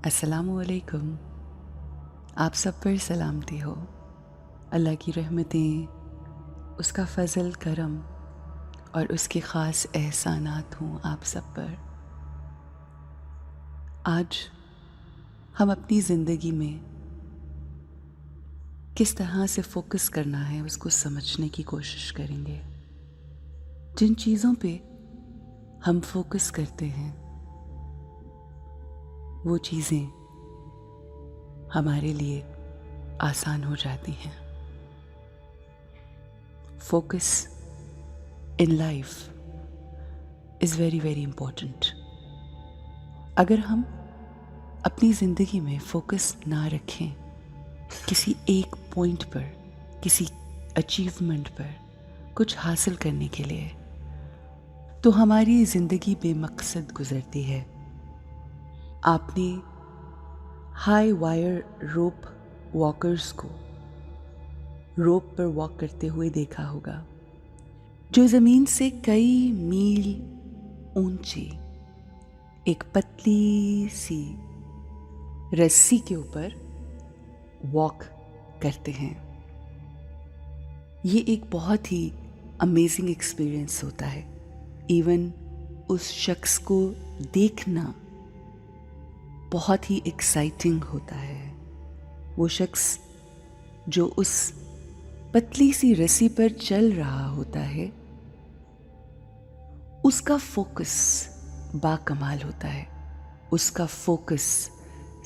अस्सलामुअलैकुम। आप सब पर सलामती हो। अल्लाह की रहमतें, उसका फ़ज़ल करम और उसके ख़ास एहसानात हों आप सब पर। आज हम अपनी ज़िंदगी में किस तरह से फ़ोकस करना है उसको समझने की कोशिश करेंगे। जिन चीज़ों पे हम फ़ोकस करते हैं वो चीज़ें हमारे लिए आसान हो जाती हैं। Focus in life is very very important. अगर हम अपनी ज़िंदगी में फ़ोकस ना रखें किसी एक पॉइंट पर, किसी अचीवमेंट पर, कुछ हासिल करने के लिए, तो हमारी ज़िंदगी बेमकसद गुज़रती है। आपने हाई वायर रोप वॉकर्स को रोप पर वॉक करते हुए देखा होगा, जो ज़मीन से कई मील ऊंची एक पतली सी रस्सी के ऊपर वॉक करते हैं। ये एक बहुत ही अमेजिंग एक्सपीरियंस होता है। इवन उस शख्स को देखना बहुत ही एक्साइटिंग होता है। वो शख्स जो उस पतली सी रस्सी पर चल रहा होता है, उसका फोकस बाकमाल होता है। उसका फोकस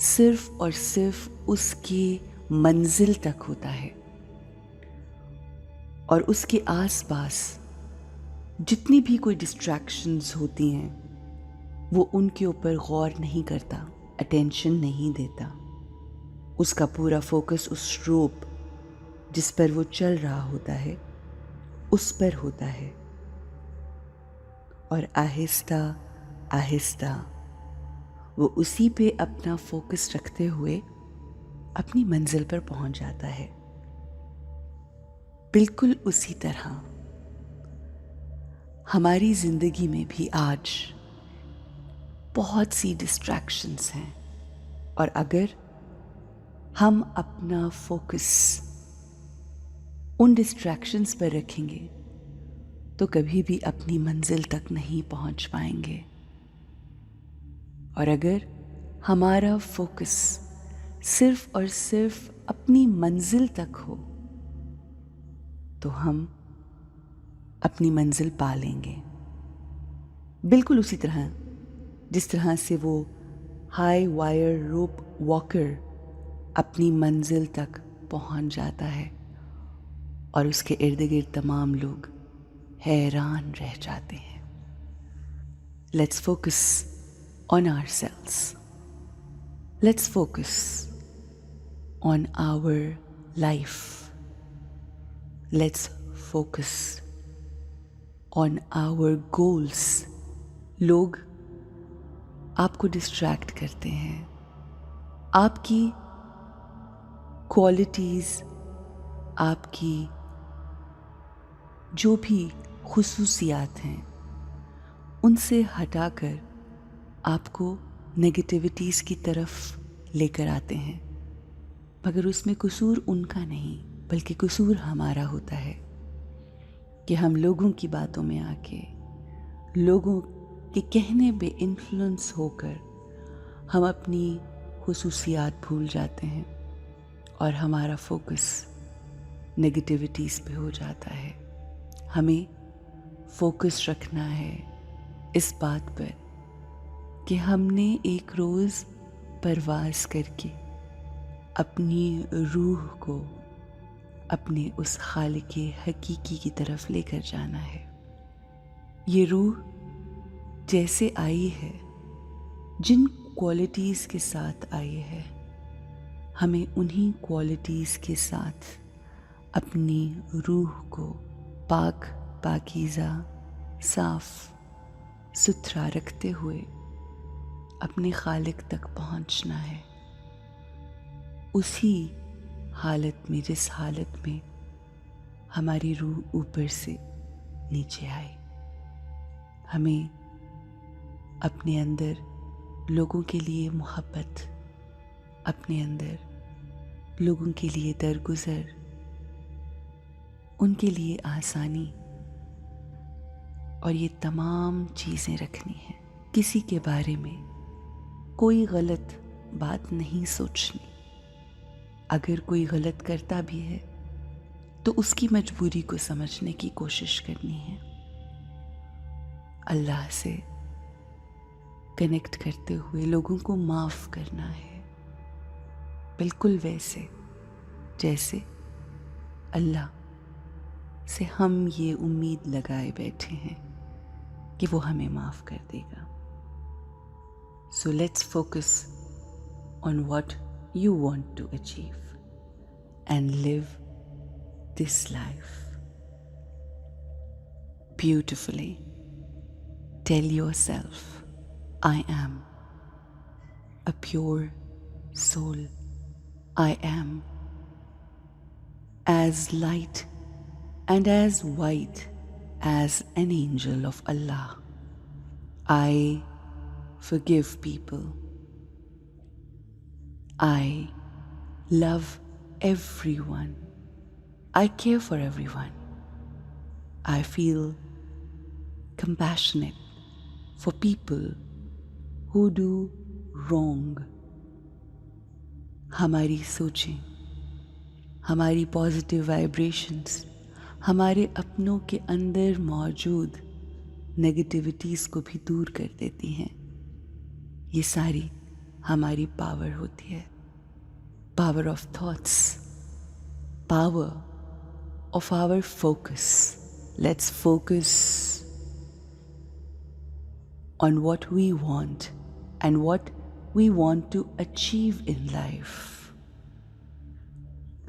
सिर्फ और सिर्फ उसकी मंजिल तक होता है और उसके आसपास जितनी भी कोई डिस्ट्रैक्शंस होती हैं वो उनके ऊपर गौर नहीं करता, अटेंशन नहीं देता। उसका पूरा फोकस उस रोप जिस पर वो चल रहा होता है उस पर होता है और आहिस्ता आहिस्ता वो उसी पे अपना फोकस रखते हुए अपनी मंजिल पर पहुंच जाता है। बिल्कुल उसी तरह हमारी ज़िंदगी में भी आज बहुत सी डिस्ट्रैक्शंस हैं और अगर हम अपना फोकस उन डिस्ट्रैक्शंस पर रखेंगे तो कभी भी अपनी मंजिल तक नहीं पहुंच पाएंगे। और अगर हमारा फोकस सिर्फ और सिर्फ अपनी मंजिल तक हो तो हम अपनी मंजिल पा लेंगे। बिल्कुल उसी तरह जिस तरह से वो हाई वायर रोप वॉकर अपनी मंजिल तक पहुंच जाता है और उसके इर्द गिर्द तमाम लोग हैरान रह जाते हैं। Let's focus on ourselves. Let's focus on our life. Let's focus on our goals. लोग आपको डिस्ट्रैक्ट करते हैं, आपकी क्वालिटीज़, आपकी जो भी खुसूसियात हैं उनसे हटाकर आपको नेगेटिविटीज़ की तरफ लेकर आते हैं। मगर उसमें कसूर उनका नहीं बल्कि कसूर हमारा होता है कि हम लोगों की बातों में आके, लोगों के कहने पे इन्फ्लुएंस होकर हम अपनी खुसूसियात भूल जाते हैं और हमारा फोकस नेगेटिविटीज़ पे हो जाता है। हमें फोकस रखना है इस बात पर कि हमने एक रोज़ परवाज़ करके अपनी रूह को अपने उस खालिक हकीकी की तरफ लेकर जाना है। ये रूह जैसे आई है, जिन क्वालिटीज़ के साथ आई है, हमें उन्हीं क्वालिटीज़ के साथ अपनी रूह को पाक पाकीज़ा साफ सुथरा रखते हुए अपने खालिक तक पहुंचना है। उसी हालत में जिस हालत में हमारी रूह ऊपर से नीचे आई। हमें अपने अंदर लोगों के लिए मोहब्बत अपने अंदर लोगों के लिए दरगुजर, उनके लिए आसानी और ये तमाम चीज़ें रखनी है। किसी के बारे में कोई गलत बात नहीं सोचनी। अगर कोई गलत करता भी है तो उसकी मजबूरी को समझने की कोशिश करनी है। अल्लाह से कनेक्ट करते हुए लोगों को माफ़ करना है, बिल्कुल वैसे जैसे अल्लाह से हम ये उम्मीद लगाए बैठे हैं कि वो हमें माफ़ कर देगा। So let's focus on what you want to achieve and live this life beautifully. Tell yourself, I am a pure soul. I am as light and as white as an angel of Allah. I forgive people. I love everyone. I care for everyone. I feel compassionate for people who do wrong. हमारी सोचें, हमारी positive vibrations हमारे अपनों के अंदर मौजूद negativities को भी दूर कर देती हैं। ये सारी हमारी पावर होती है। Power of thoughts, power of our focus. Let's focus on what we want and what we want to achieve in life.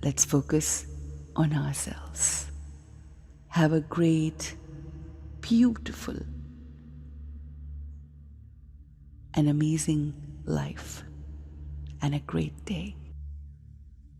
Let's focus on ourselves. Have a great, beautiful, and amazing life and a great day.